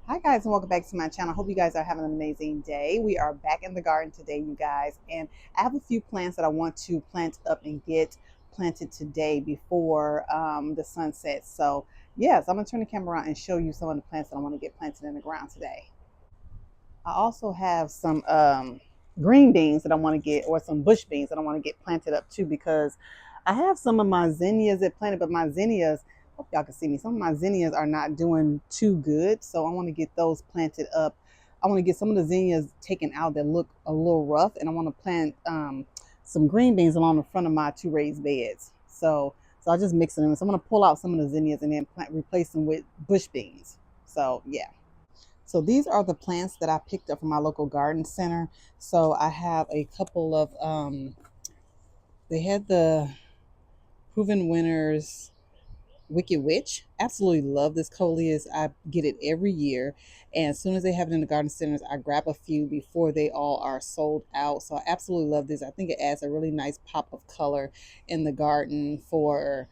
Hi guys, and welcome back to my channel. I hope you guys are having an amazing day. We are back in the garden today, you guys, and I have a few plants that I want to plant up and get planted today before the sun sets. So yes, I'm gonna turn the camera around and show you some of the plants that I want to get planted in the ground today. I also have some green beans that I want to get, or some bush beans that I want to get planted up too, because I have some of my zinnias that planted, but my zinnias, hope y'all can see me, some of my zinnias are not doing too good. So I want to get those planted up. I want to get some of the zinnias taken out that look a little rough, and I want to plant some green beans along the front of my two raised beds. So I just mix them. So I'm going to pull out some of the zinnias and then replace them with bush beans. So yeah. So these are the plants that I picked up from my local garden center. So I have a couple of they had the Proven Winners Wicked Witch. Absolutely love this Coleus. I get it every year. And as soon as they have it in the garden centers, I grab a few before they all are sold out. So I absolutely love this. I think it adds a really nice pop of color in the garden for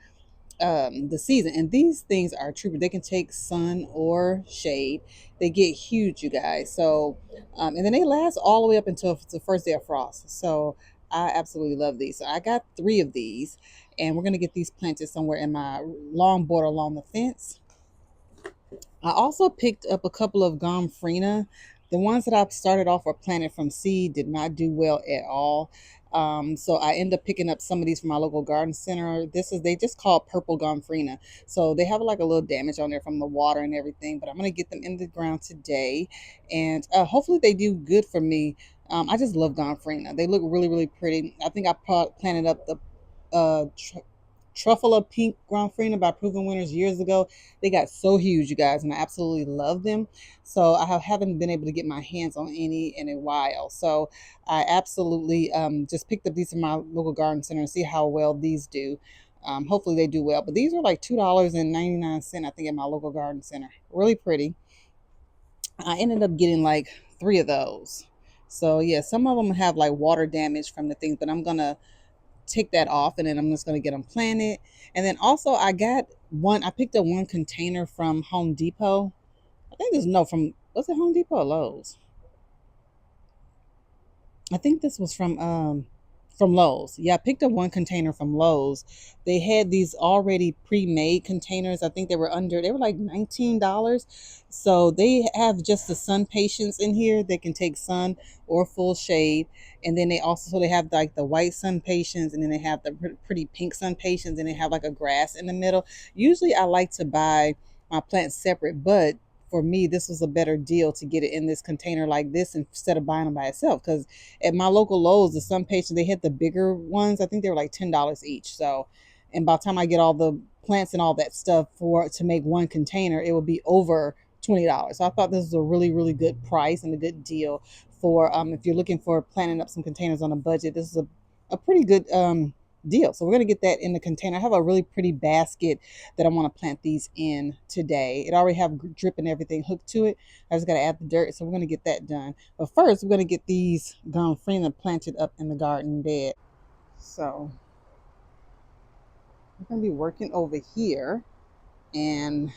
the season. And these things are true, but they can take sun or shade. They get huge, you guys. So and then they last all the way up until the first day of frost. So I absolutely love these. So I got three of these, and we're gonna get these planted somewhere in my long border along the fence. I also picked up a couple of Gomphrena. The ones that I started off were planted from seed, did not do well at all. So I ended up picking up some of these from my local garden center. They just call purple Gomphrena. So they have like a little damage on there from the water and everything, but I'm going to get them in the ground today. And hopefully they do good for me. I just love Gomphrena. They look really, really pretty. I think I planted up the uh, Truffula Pink Gomphrena by Proven Winners years ago. They got so huge, you guys, and I absolutely love them. So haven't been able to get my hands on any in a while. So I absolutely just picked up these in my local garden center and see how well these do. Hopefully they do well. But these are like $2.99, I think, at my local garden center. Really pretty. I ended up getting like three of those. So yeah, some of them have like water damage from the things, but I'm gonna take that off, and then I'm just going to get them planted. And then also I picked up one container from Home Depot. I think there's no from was it Home Depot or Lowe's? I think this was from Lowe's. Yeah, I picked up one container from Lowe's. They had these already pre-made containers. I think they were like $19. So they have just the sun patients in here that can take sun or full shade. And then they have like the white sun patients, and then they have the pretty pink sun patients, and they have like a grass in the middle. Usually I like to buy my plants separate, but for me, this was a better deal to get it in this container like this instead of buying them by itself. Because at my local Lowe's, the sun patients, they had the bigger ones. I think they were like $10 each. So, and by the time I get all the plants and all that stuff for to make one container, it would be over $20. So I thought this was a really, really good price and a good deal for if you're looking for planting up some containers on a budget. This is a pretty good deal. So we're gonna get that in the container. I have a really pretty basket that I want to plant these in today. It already have drip and everything hooked to it. I just got to add the dirt. So we're gonna get that done. But first, we're gonna get these Gomphrena planted up in the garden bed. So we're gonna be working over here, and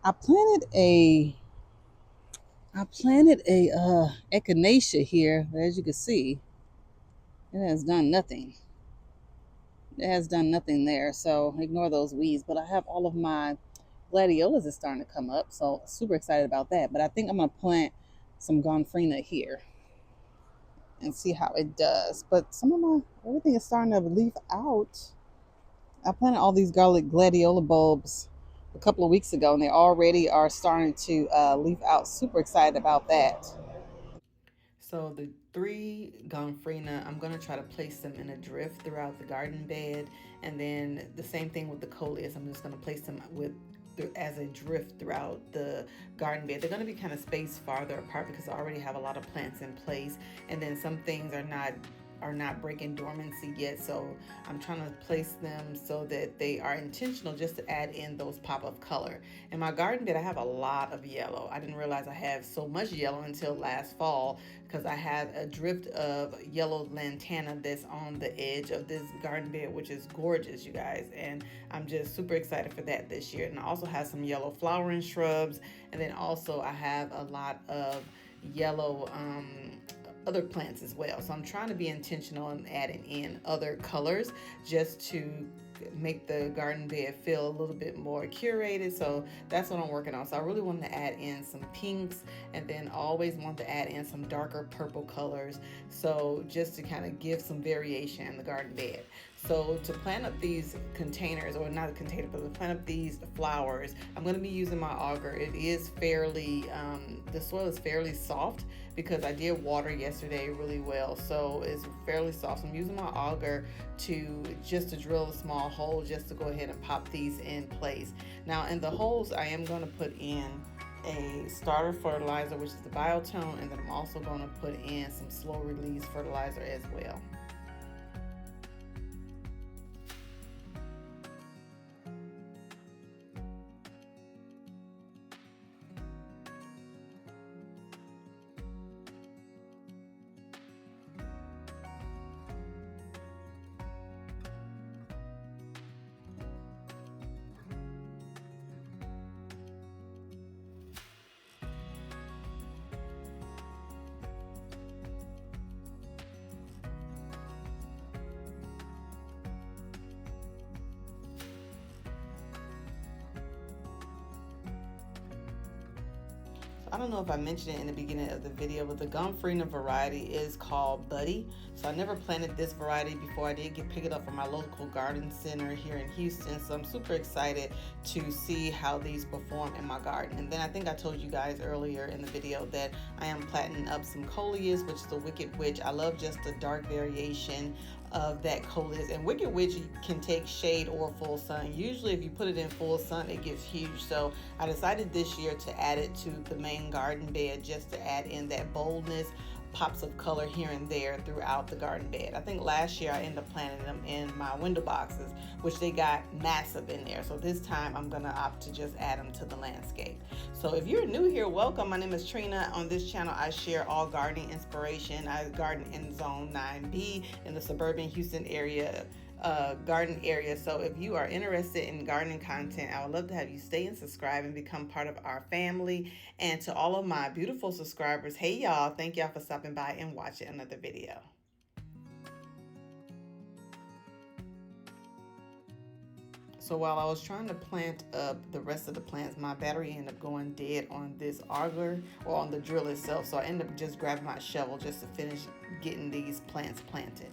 I planted a echinacea here, but as you can see, it has done nothing. It has done nothing there, so ignore those weeds. But I have all of my gladiolas is starting to come up, so super excited about that. But I think I'm gonna plant some Gomphrena here and see how it does. But some of my everything is starting to leaf out. I planted all these garlic gladiola bulbs a couple of weeks ago, and they already are starting to leaf out. Super excited about that. So the three Gomphrena, I'm gonna try to place them in a drift throughout the garden bed, and then the same thing with the Coleus. I'm just gonna place them as a drift throughout the garden bed. They're gonna be kind of spaced farther apart because I already have a lot of plants in place, and then some things are not breaking dormancy yet. So I'm trying to place them so that they are intentional, just to add in those pop of color. In my garden bed, I have a lot of yellow. I didn't realize I have so much yellow until last fall, because I had a drift of yellow lantana that's on the edge of this garden bed, which is gorgeous, you guys. And I'm just super excited for that this year. And I also have some yellow flowering shrubs. And then also I have a lot of yellow other plants as well. So I'm trying to be intentional in adding in other colors, just to make the garden bed feel a little bit more curated. So that's what I'm working on. So I really wanted to add in some pinks, and then always want to add in some darker purple colors, so just to kind of give some variation in the garden bed. So to plant up these containers, or not a container, but to plant up these flowers, I'm going to be using my auger. It is fairly, the soil is fairly soft, because I did water yesterday really well. So it's fairly soft. So I'm using my auger to drill a small hole, just to go ahead and pop these in place. Now in the holes, I am going to put in a starter fertilizer, which is the biotone, and then I'm also going to put in some slow release fertilizer as well. I don't know if I mentioned it in the beginning of the video, but the Gomphrena variety is called Buddy. So I never planted this variety before. I did pick it up from my local garden center here in Houston. So I'm super excited to see how these perform in my garden. And then I think I told you guys earlier in the video that I am planting up some Coleus, which is the Wicked Witch. I love just the dark variation of that Coleus. And Wicked Witch can take shade or full sun. Usually if you put it in full sun, it gets huge. So I decided this year to add it to the main garden bed, just to add in that boldness, pops of color here and there throughout the garden bed. I think last year I ended up planting them in my window boxes, which they got massive in there. So this time I'm gonna opt to just add them to the landscape. So if you're new here, welcome. My name is Trina. On this channel, I share all gardening inspiration. I garden in Zone 9B in the suburban Houston area. Garden area. So if you are interested in gardening content, I would love to have you stay and subscribe and become part of our family. And to all of my beautiful subscribers, hey y'all, thank y'all for stopping by and watching another video. So while I was trying to plant up the rest of the plants, my battery ended up going dead on this auger, or on the drill itself. So I ended up just grabbing my shovel just to finish getting these plants planted.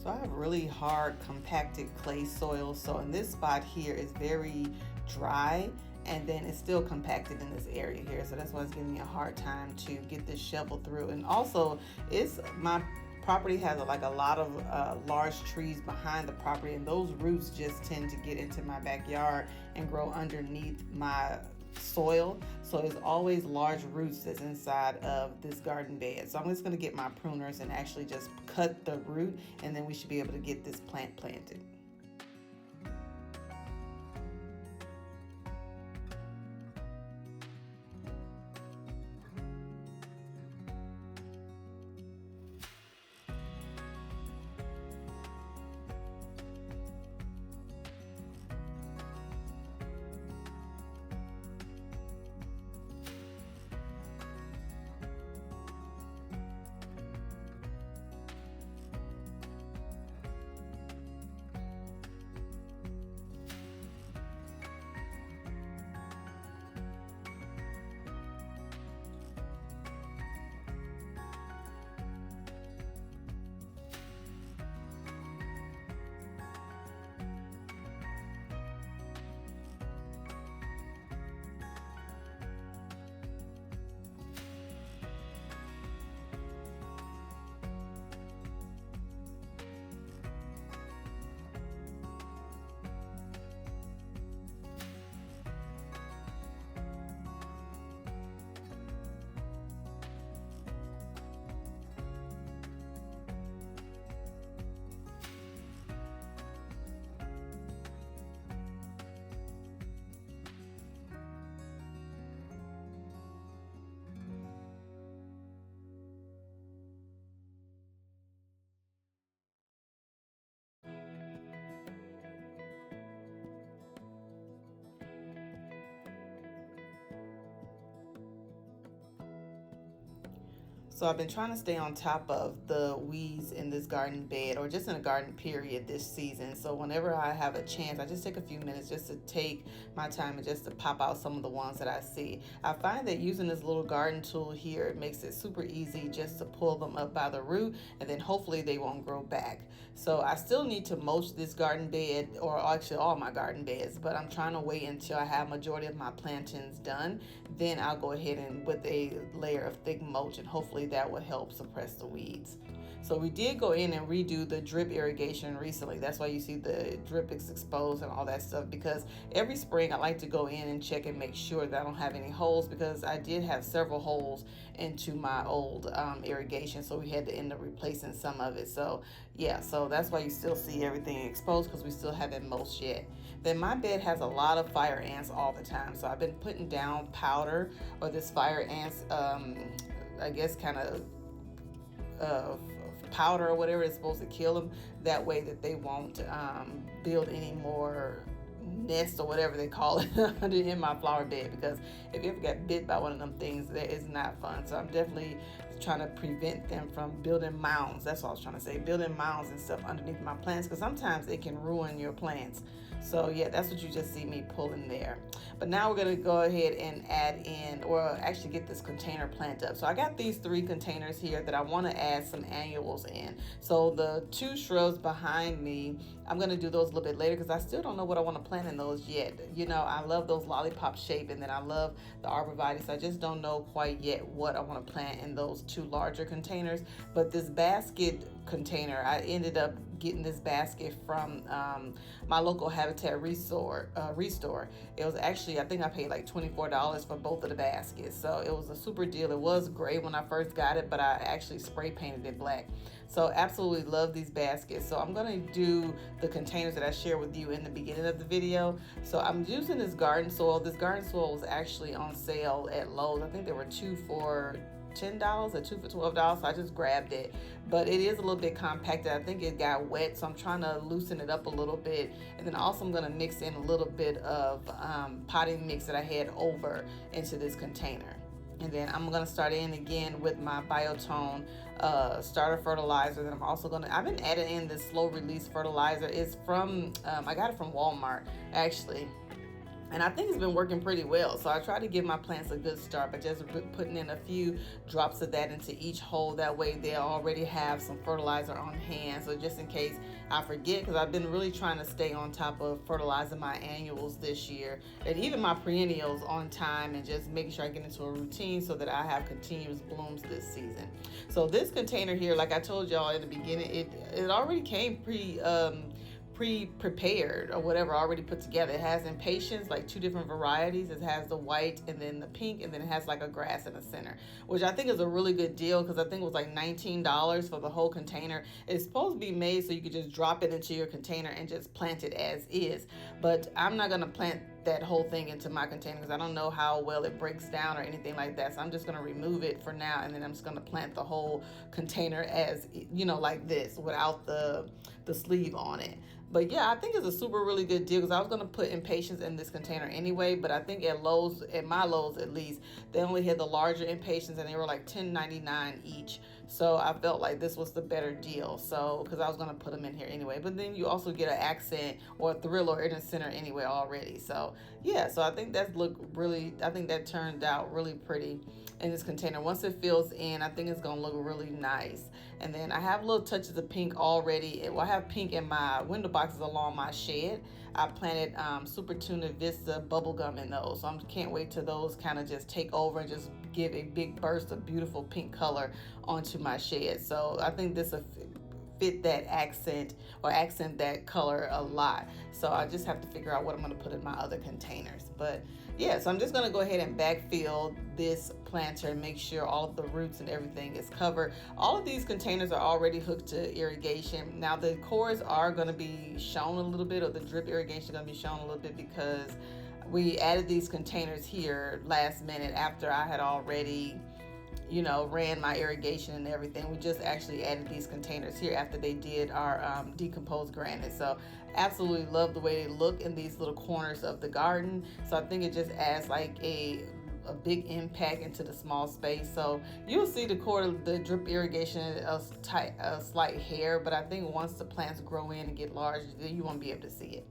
So I have really hard compacted clay soil. So in this spot here is very dry, and then it's still compacted in this area here. So that's why it's giving me a hard time to get this shovel through. And also my property has like a lot of large trees behind the property, and those roots just tend to get into my backyard and grow underneath my soil. So there's always large roots that's inside of this garden bed. So I'm just going to get my pruners and actually just cut the root, and then we should be able to get this plant planted. So I've been trying to stay on top of the weeds in this garden bed, or just in a garden period this season. So whenever I have a chance, I just take a few minutes just to take my time and just to pop out some of the ones that I see. I find that using this little garden tool here, it makes it super easy just to pull them up by the root, and then hopefully they won't grow back. So I still need to mulch this garden bed, or actually all my garden beds, but I'm trying to wait until I have majority of my plantings done. Then I'll go ahead and with a layer of thick mulch, and hopefully that will help suppress the weeds. So we did go in and redo the drip irrigation recently. That's why you see the drip is exposed and all that stuff, because every spring I like to go in and check and make sure that I don't have any holes, because I did have several holes into my old irrigation, so we had to end up replacing some of it. So yeah, so that's why you still see everything exposed, because we still haven't mulched yet. Then my bed has a lot of fire ants all the time, so I've been putting down powder, or this fire ants I guess kind of powder or whatever is supposed to kill them, that way that they won't build any more nest or whatever they call it in my flower bed, because if you ever get bit by one of them things, that is not fun. So I'm definitely trying to prevent them from building mounds. That's what I was trying to say, building mounds and stuff underneath my plants, because sometimes it can ruin your plants. So yeah, that's what you just see me pulling there. But now we're going to go ahead and add in, or actually get this container plant up. So I got these 3 containers here that I want to add some annuals in. So the 2 shrubs behind me, I'm going to do those a little bit later, because I still don't know what I want to plant in those yet. You know, I love those lollipop shape, and then I love the arborvitae. I just don't know quite yet what I want to plant in those 2 larger containers. But this basket container, I ended up getting this basket from my local Habitat Restore. It was actually, I think I paid like $24 for both of the baskets. So it was a super deal. It was gray when I first got it, but I actually spray painted it black. So absolutely love these baskets. So I'm going to do the containers that I shared with you in the beginning of the video. So I'm using this garden soil. This garden soil was actually on sale at Lowe's. I think there were 2 for $10 or 2 for $12, so I just grabbed it. But it is a little bit compacted. I think it got wet, so I'm trying to loosen it up a little bit. And then also I'm going to mix in a little bit of potting mix that I had over into this container. And then I'm going to start in again with my Biotone starter fertilizer. Then I'm also going to, I've been adding in this slow release fertilizer. It's from, I got it from Walmart actually. And I think it's been working pretty well. So I try to give my plants a good start by just putting in a few drops of that into each hole. That way they'll already have some fertilizer on hand. So just in case I forget, because I've been really trying to stay on top of fertilizing my annuals this year, and even my perennials on time, and just making sure I get into a routine so that I have continuous blooms this season. So this container here, like I told y'all in the beginning, it already came pre-prepared or whatever, already put together. It has impatiens, like 2 different varieties. It has the white and then the pink, and then it has like a grass in the center, which I think is a really good deal, because I think it was like $19 for the whole container. It's supposed to be made so you could just drop it into your container and just plant it as is, but I'm not going to plant that whole thing into my container, because I don't know how well it breaks down or anything like that. So I'm just going to remove it for now, and then I'm just going to plant the whole container as, you know, like this, without the sleeve on it. But yeah, I think it's a super really good deal, because I was going to put impatiens in this container anyway, but I think at Lowe's, at my Lowe's at least, they only had the larger impatiens, and they were like $10.99 each. So I felt like this was the better deal. So, because I was going to put them in here anyway. But then you also get an accent or a thriller in the center anyway already. So yeah, so I think that I think that turned out really pretty in this container. Once it fills in, I think it's going to look really nice. And then I have little touches of pink already. Well, I have pink in my window boxes along my shed. I planted Super Tuna Vista bubblegum in those. So I can't wait till those kind of just take over and just give a big burst of beautiful pink color onto my shed. So I think this will fit that accent, or accent that color a lot. So I just have to figure out what I'm going to put in my other containers. But yeah, so I'm just going to go ahead and backfill this planter and make sure all of the roots and everything is covered. All of these containers are already hooked to irrigation. Now the cores are going to be shown a little bit, or the drip irrigation is going to be shown a little bit, because we added these containers here last minute after I had already, you know, ran my irrigation and everything. We just actually added these containers here after they did our decomposed granite. So absolutely love the way they look in these little corners of the garden. So I think it just adds like a a big impact into the small space. So you'll see the drip irrigation a slight hair, but I think once the plants grow in and get large, then you won't be able to see it.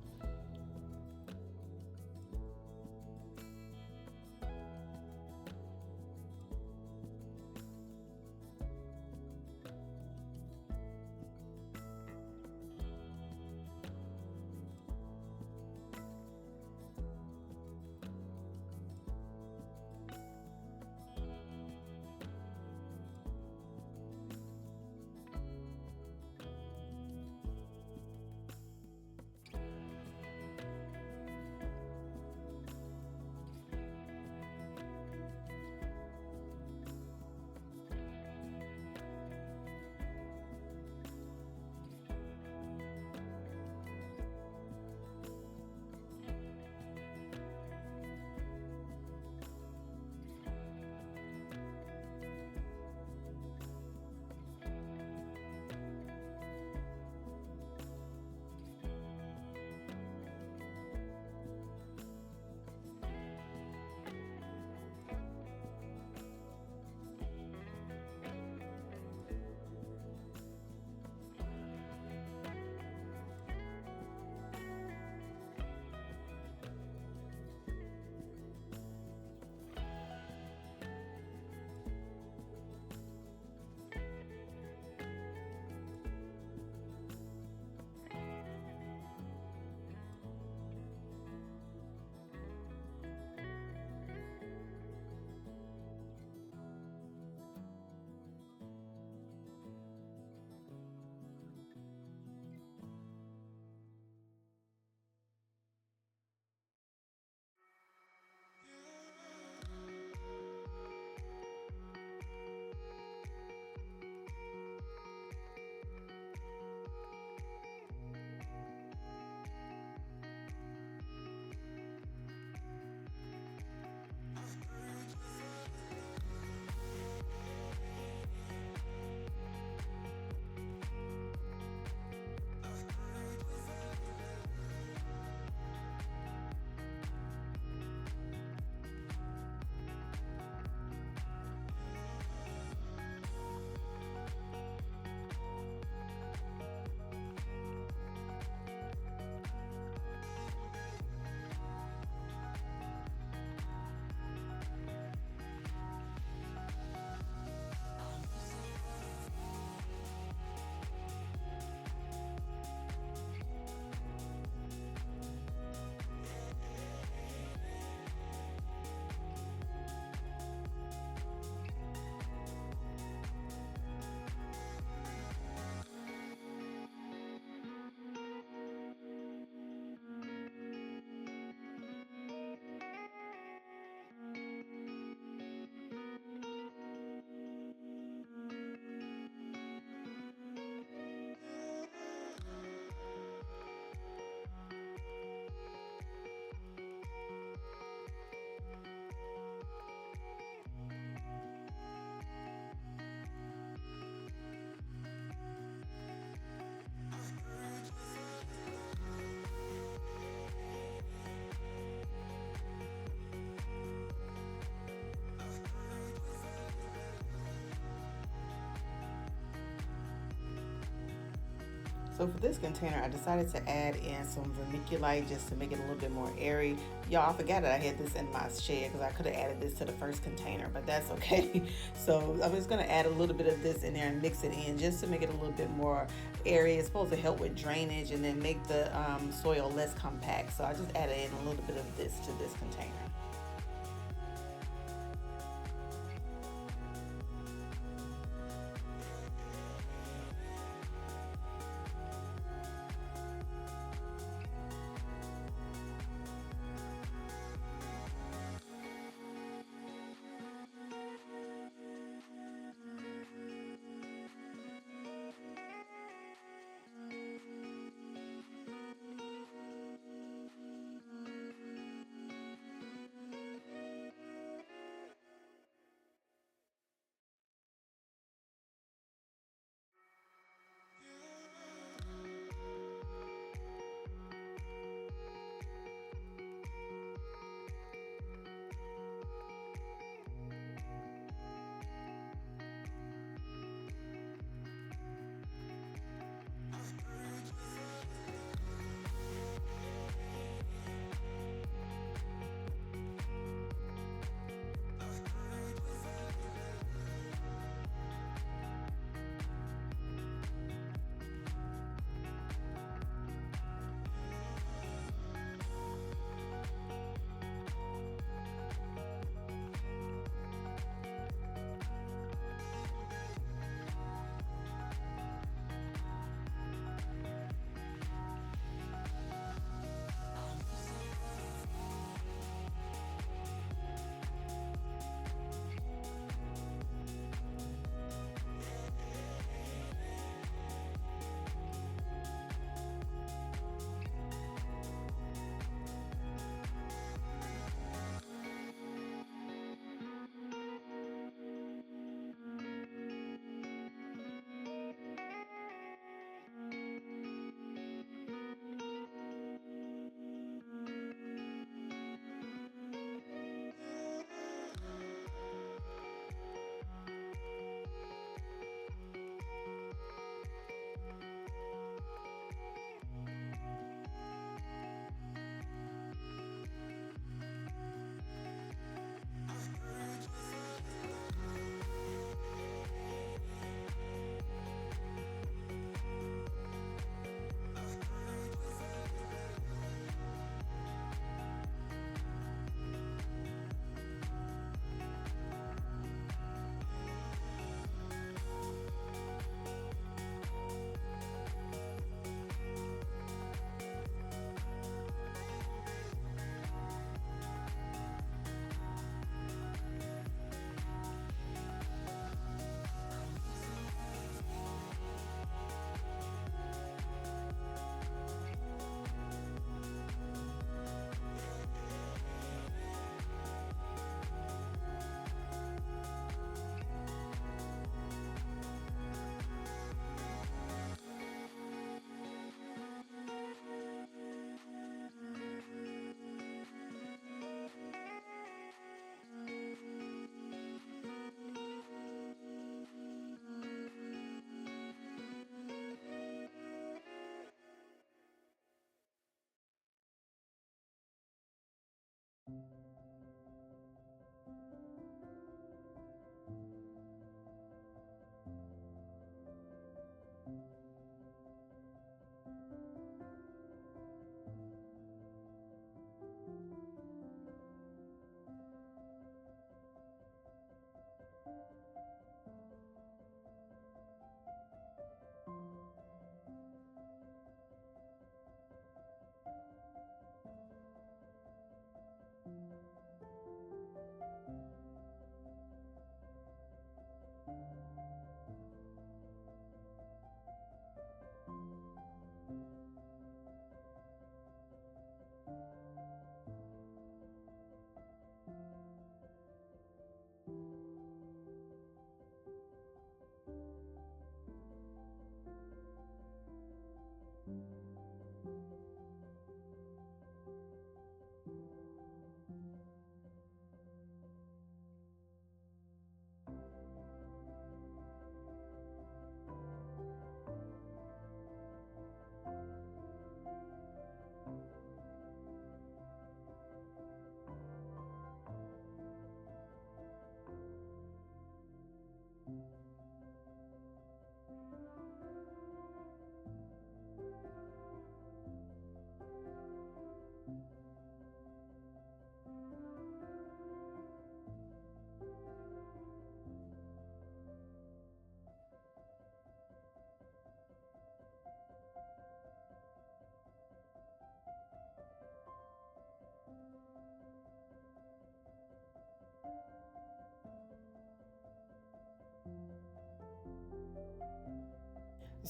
So for this container, I decided to add in some vermiculite just to make it a little bit more airy. Y'all, I forgot that I had this in my shed because I could have added this to the first container, but that's okay. So I'm just gonna add a little bit of this in there and mix it in just to make it a little bit more airy. It's supposed to help with drainage and then make the soil less compact. So I just added in a little bit of this to this container.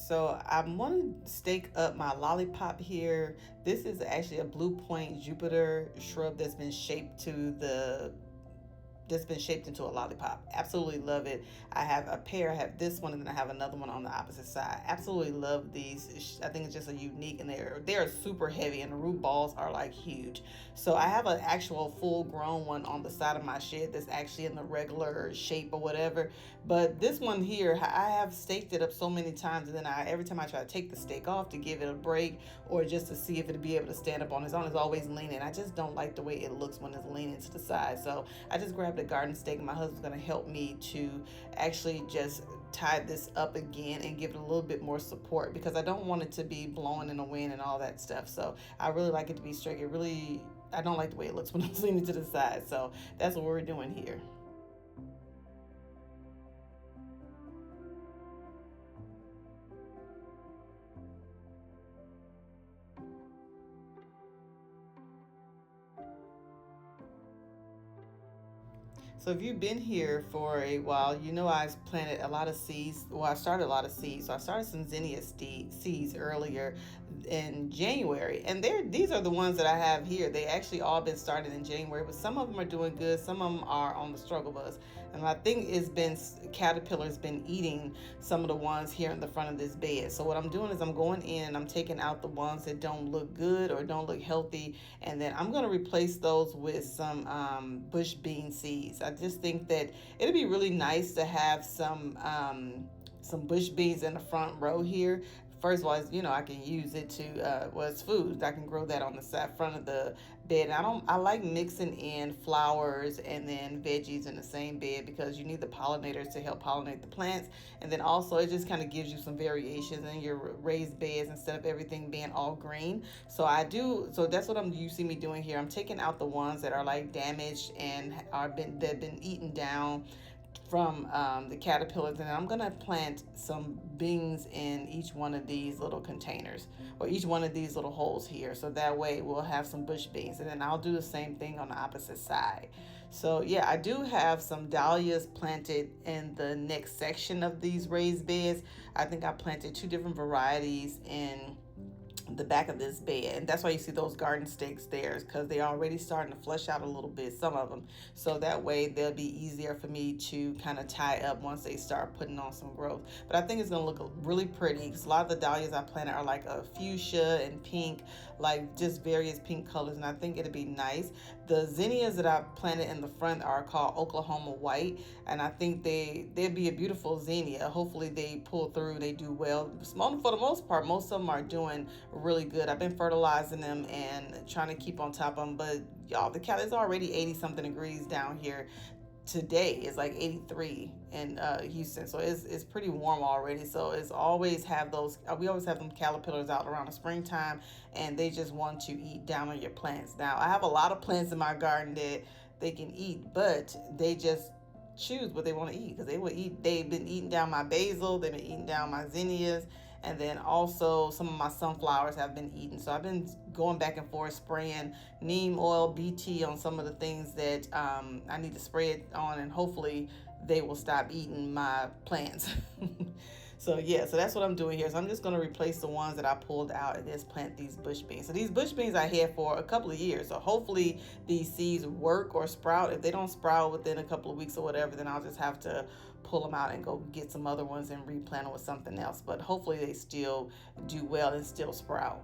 So I'm going to stake up my lollipop here. This is actually a Blue Point Jupiter shrub that's been shaped into a lollipop. Absolutely love it. I have a pair. I have this one, and then I have another one on the opposite side. Absolutely love these. I think it's just a unique, and they're super heavy, and the root balls are like huge. So I have an actual full grown one on the side of my shed that's actually in the regular shape or whatever. But this one here, I have staked it up so many times, and then every time I try to take the stake off to give it a break or just to see if it'll be able to stand up on its own, it's always leaning. I just don't like the way it looks when it's leaning to the side. So I just grabbed a garden stake, and my husband's going to help me to actually just tie this up again and give it a little bit more support, because I don't want it to be blowing in the wind and all that stuff. So I really like it to be straight. I don't like the way it looks when it's leaning to the side. So that's what we're doing here. So if you've been here for a while, you know I've planted a lot of seeds. Well, I started a lot of seeds. So I started some zinnia seeds earlier in January, and these are the ones that I have here. They actually all been started in January, but some of them are doing good. Some of them are on the struggle bus, and I think it's been caterpillars been eating some of the ones here in the front of this bed. So what I'm doing is I'm going in and I'm taking out the ones that don't look good or don't look healthy, and then I'm going to replace those with some bush bean seeds. I just think that it'd be really nice to have some bush beans in the front row here. First of all, I can use it to it's food. I can grow that on the side front of the bed. And I like mixing in flowers and then veggies in the same bed, because you need the pollinators to help pollinate the plants, and then also it just kind of gives you some variations in your raised beds instead of everything being all green. So that's what you see me doing here. I'm taking out the ones that are like damaged and that been eaten down from the caterpillars, and I'm gonna plant some beans in each one of these little containers, or each one of these little holes here, so that way we'll have some bush beans, and then I'll do the same thing on the opposite side. So yeah, I do have some dahlias planted in the next section of these raised beds. I think I planted two different varieties in the back of this bed, and that's why you see those garden stakes there, because they're already starting to flush out a little bit, some of them, so that way they'll be easier for me to kind of tie up once they start putting on some growth. But I think it's going to look really pretty, because a lot of the dahlias I planted are like a fuchsia and pink, like just various pink colors, and I think it'll be nice. The zinnias that I planted in the front are called Oklahoma White, and I think they'd be a beautiful zinnia. Hopefully they pull through, they do well. For the most part, most of them are doing really good. I've been fertilizing them and trying to keep on top of them, but y'all, it's already 80 something degrees down here. Today it's like 83 in Houston, so it's pretty warm already. So it's always have those we always have them caterpillars out around the springtime, and they just want to eat down on your plants. Now I have a lot of plants in my garden that they can eat, but they just choose what they want to eat, because they've been eating down my basil, they've been eating down my zinnias, and then also some of my sunflowers have been eaten. So I've been going back and forth spraying neem oil, BT on some of the things that I need to spray it on, and hopefully they will stop eating my plants. So yeah, so that's what I'm doing here. So I'm just going to replace the ones that I pulled out and just plant these bush beans. So these bush beans I had for a couple of years. So hopefully these seeds work or sprout. If they don't sprout within a couple of weeks or whatever, then I'll just have to pull them out and go get some other ones and replant them with something else. But hopefully they still do well and still sprout.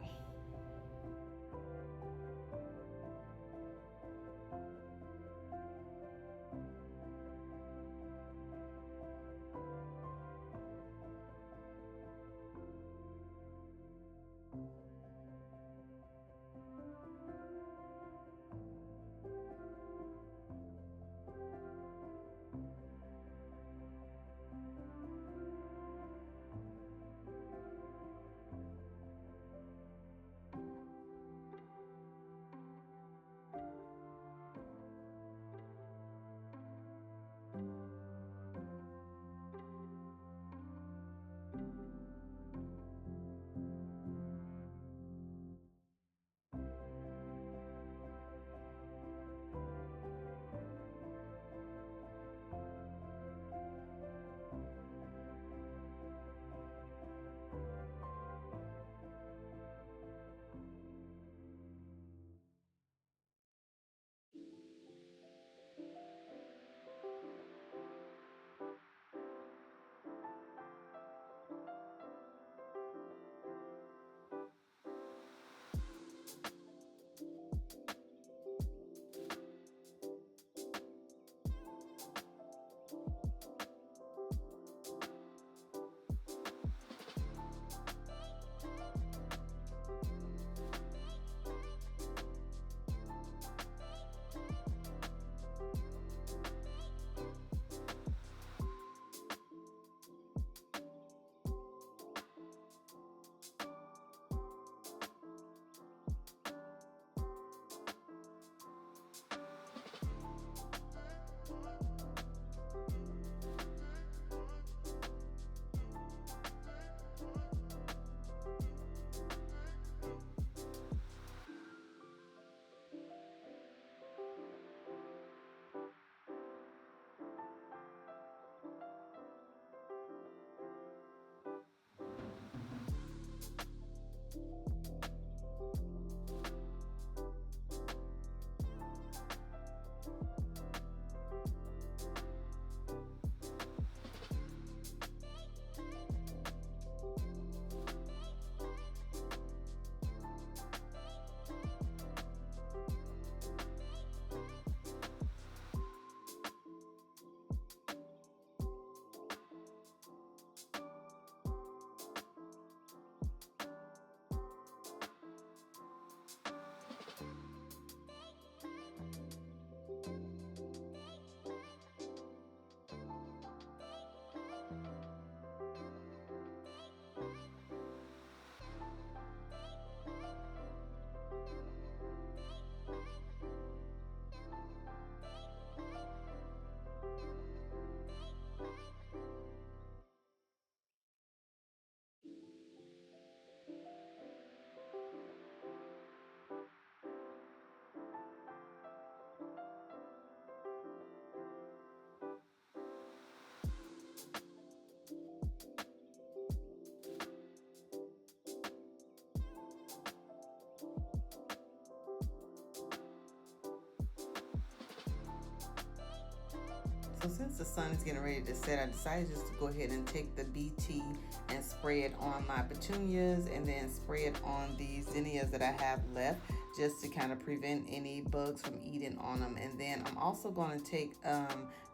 So since the sun is getting ready to set, I decided just to go ahead and take the BT and spray it on my petunias, and then spray it on the zinnias that I have left, just to kind of prevent any bugs from eating on them. And then I'm also going to take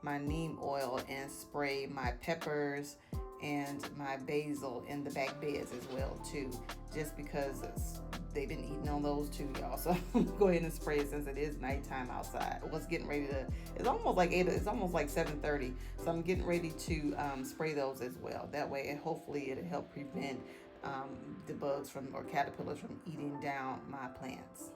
my neem oil and spray my peppers and my basil in the back beds as well too, just because they've been eating on those too, y'all. So I'm gonna go ahead and spray it since it is nighttime outside. It was getting ready to. It's almost like 8. It's almost like 7:30. So I'm getting ready to spray those as well. That way, and hopefully, it'll help prevent the bugs from or caterpillars from eating down my plants.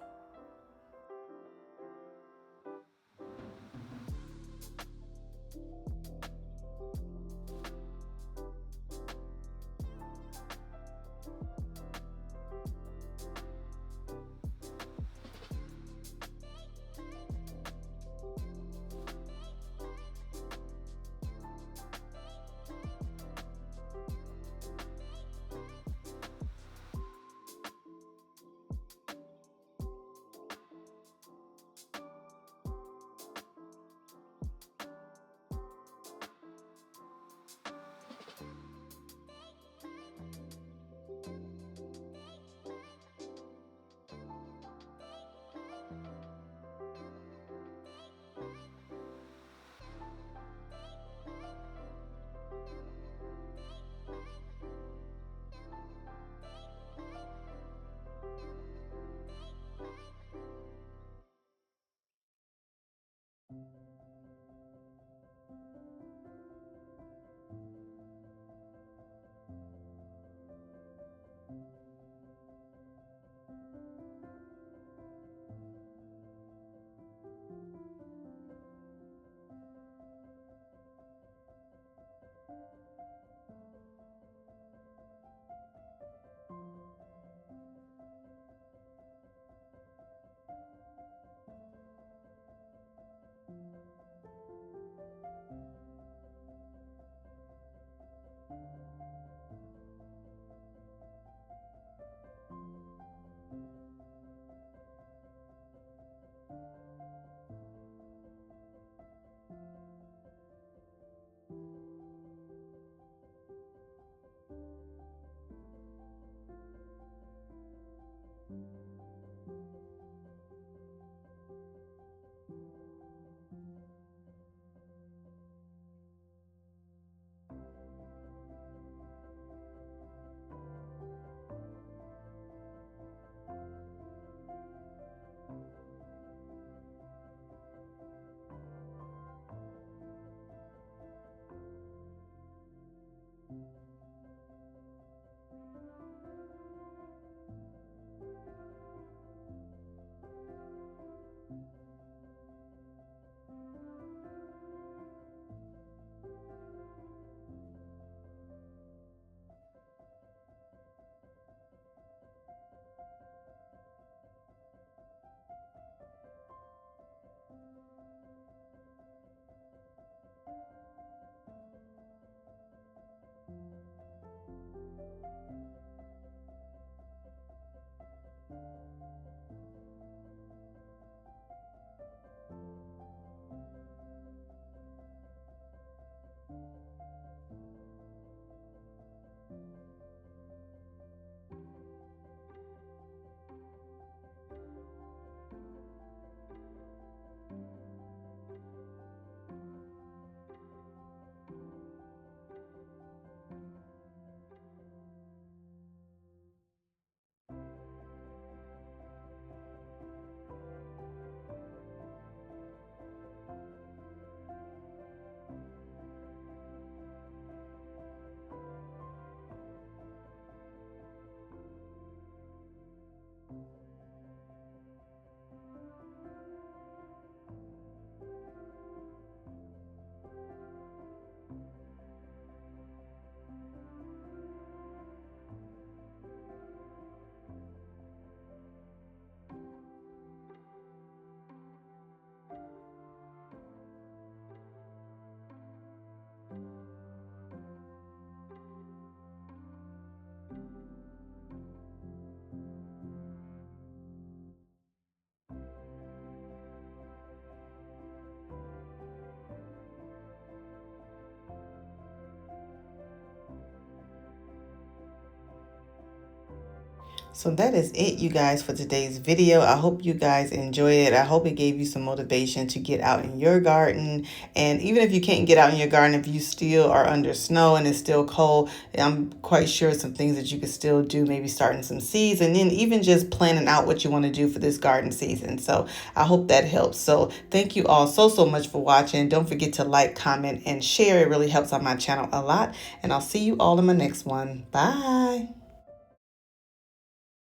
So that is it, you guys, for today's video. I hope you guys enjoyed it. I hope it gave you some motivation to get out in your garden. And even if you can't get out in your garden, if you still are under snow and it's still cold, I'm quite sure some things that you could still do, maybe starting some seeds and then even just planning out what you want to do for this garden season. So I hope that helps. So thank you all so much for watching. Don't forget to like, comment, and share. It really helps on my channel a lot. And I'll see you all in my next one. Bye.